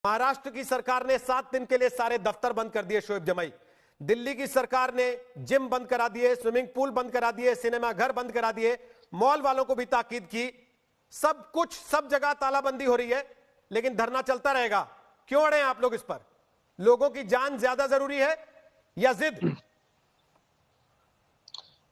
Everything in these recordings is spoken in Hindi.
महाराष्ट्र की सरकार ने 7 दिन के लिए सारे दफ्तर बंद कर दिए शोएब जमाई। दिल्ली की सरकार ने जिम बंद करा दिए, स्विमिंग पूल बंद करा दिए, सिनेमा घर बंद करा दिए, मॉल वालों को भी ताकीद की। सब कुछ, सब जगह तालाबंदी हो रही है, लेकिन धरना चलता रहेगा। क्यों अड़े हैं आप लोग इस पर? लोगों की जान ज्यादा जरूरी है या जिद?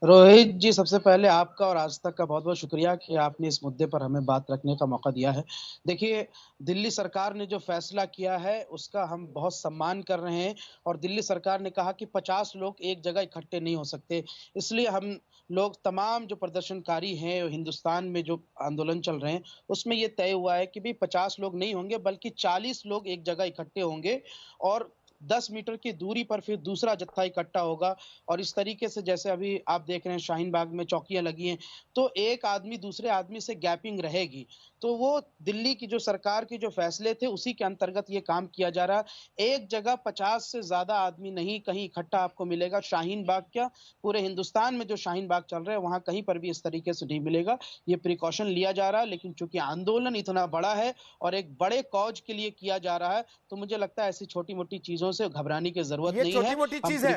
रोहित जी, सबसे पहले आपका और आज तक का बहुत बहुत शुक्रिया कि आपने इस मुद्दे पर हमें बात रखने का मौका दिया है। देखिए, दिल्ली सरकार ने जो फैसला किया है उसका हम बहुत सम्मान कर रहे हैं और दिल्ली सरकार ने कहा कि 50 लोग एक जगह इकट्ठे नहीं हो सकते। इसलिए हम लोग तमाम जो प्रदर्शनकारी हैं, हिंदुस्तान में जो आंदोलन चल रहे हैं, उसमें ये तय हुआ है कि भी 50 लोग नहीं होंगे बल्कि 40 लोग एक जगह इकट्ठे होंगे और 10 मीटर की दूरी पर फिर दूसरा जत्था इकट्ठा होगा। और इस तरीके से जैसे अभी आप देख रहे हैं शाहीन बाग में चौकियां लगी हैं, तो एक आदमी दूसरे आदमी से गैपिंग रहेगी। तो वो दिल्ली की जो सरकार के जो फैसले थे उसी के अंतर्गत ये काम किया जा रहा है। एक जगह 50 से ज्यादा आदमी नहीं कहीं इकट्ठा आपको मिलेगा। शाहीन बाग क्या, पूरे हिंदुस्तान में जो शाहीन बाग चल रहे हैं वहां कहीं पर भी इस तरीके से नहीं मिलेगा। ये प्रिकॉशन लिया जा रहा है, लेकिन चूंकि आंदोलन इतना बड़ा है और एक बड़े कॉज के लिए किया जा रहा है, तो मुझे लगता है ऐसी छोटी मोटी चीजों से घबराने की जरूरत नहीं है। छोटी मोटी चीज है,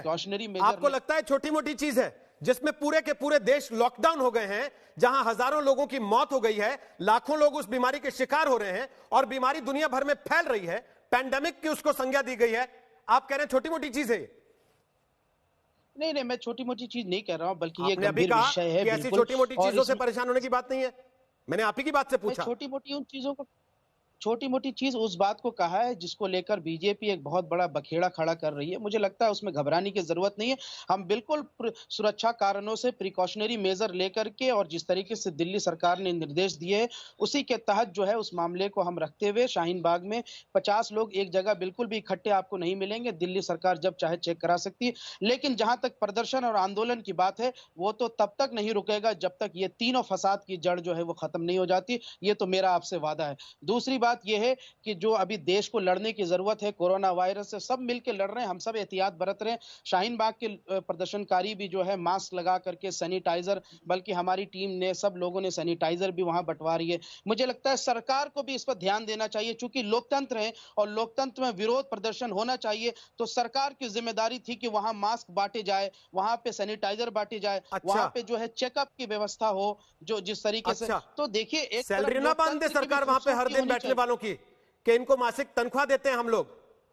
आपको लगता है छोटी मोटी चीज है जिसमें पूरे के पूरे देश लॉकडाउन हो गए हैं, जहां हजारों लोगों की मौत हो गई है, लाखों लोग उस बीमारी के शिकार हो रहे हैं और बीमारी दुनिया भर में फैल रही है, पैंडेमिक की उसको संज्ञा दी गई है। आप कह रहे हैं छोटी मोटी चीज है? नहीं नहीं, मैं छोटी मोटी चीज नहीं कह रहा हूं, बल्कि ये गंभीर विषय है। ऐसी छोटी मोटी चीजों से परेशान होने की बात नहीं है। मैंने आप ही की बात से पूछा। छोटी मोटी उन चीजों को, छोटी मोटी चीज उस बात को कहा है जिसको लेकर बीजेपी एक बहुत बड़ा बखेड़ा खड़ा कर रही है। मुझे लगता है उसमें घबराने की जरूरत नहीं है। हम बिल्कुल सुरक्षा कारणों से प्रिकॉशनरी मेजर लेकर के और जिस तरीके से दिल्ली सरकार ने निर्देश दिए हैं उसी के तहत जो है उस मामले को हम रखते हुए शाहीन बाग में 50 लोग एक जगह बिल्कुल भी इकट्ठे आपको नहीं मिलेंगे। दिल्ली सरकार जब चाहे चेक करा सकती है, लेकिन जहां तक प्रदर्शन और आंदोलन की बात है वो तो तब तक नहीं रुकेगा जब तक ये तीनों फसाद की जड़ जो है वो खत्म नहीं हो जाती। ये तो मेरा आपसे वादा है। दूसरी बात यह है कि जो अभी देश को लड़ने की जरूरत है कोरोना वायरस से, सब मिलकर लड़ रहे हैं, हम सब एहतियात बरत रहे हैं। शाहीन बाग के प्रदर्शनकारी भी जो है मास्क लगा करके, सैनिटाइजर, बल्कि हमारी टीम ने, सब लोगों ने सैनिटाइजर भी वहां बंटवा रही है। मुझे लगता है सरकार को भी इस पर ध्यान देना चाहिए, चूंकि लोकतंत्र है और लोकतंत्र में विरोध प्रदर्शन होना चाहिए। तो सरकार की जिम्मेदारी थी कि वहां मास्क बांटे जाए, वहां पे सैनिटाइजर बांटे जाए, वहां पे जो है चेकअप की व्यवस्था हो, जो जिस तरीके से। तो देखिए, एक सैलरी ना बांध दे सरकार वहां पे हर दिन बैठने वालों की, कि इनको मासिक तनख्वाह देते हैं हम लोग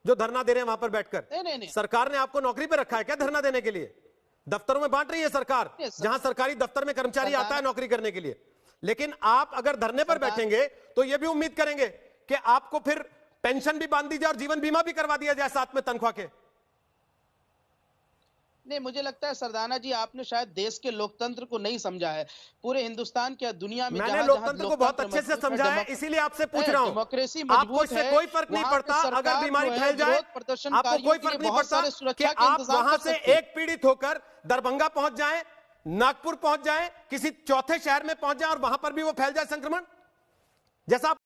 जो धरना दे रहे हैं वहां पर बैठकर। नहीं। सरकार ने आपको नौकरी पे रखा है क्या धरना देने के लिए? दफ्तरों में बांट रही है सरकार, जहां सरकारी दफ्तर में कर्मचारी आता है नौकरी करने के लिए। लेकिन आप अगर धरने पर बैठेंगे तो यह भी उम्मीद करेंगे कि आपको फिर पेंशन भी बांध दी जाए और जीवन बीमा भी करवा दिया जाए साथ में तनख्वाह के। नहीं, मुझे लगता है सरदाना जी, आपने शायद देश के लोकतंत्र को नहीं समझा है। पूरे हिंदुस्तान क्या दुनिया में मैंने लोकतंत्र को बहुत अच्छे से समझा है, इसीलिए आपसे पूछ रहा हूं। डेमोक्रेसी आपको इससे कोई फर्क नहीं पड़ता अगर बीमारी फैल जाए, आपको कोई फर्क नहीं पड़ता कि आप वहां से एक पीड़ित होकर दरभंगा पहुंच जाएं, नागपुर पहुंच जाएं, किसी चौथे शहर में पहुंच जाएं और वहां पर भी वो फैल जाए संक्रमण, जैसा